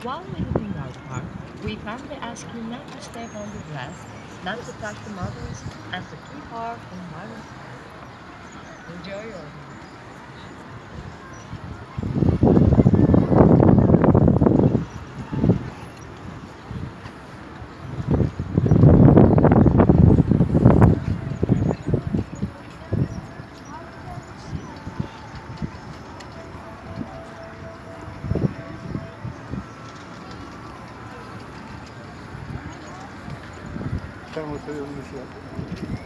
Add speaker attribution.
Speaker 1: While visiting our park, we kindly ask you not to step on the grass, not to touch the marbles, and to keep our environment safe. Enjoy your visit.
Speaker 2: Sen ortaya yolunu şey yap.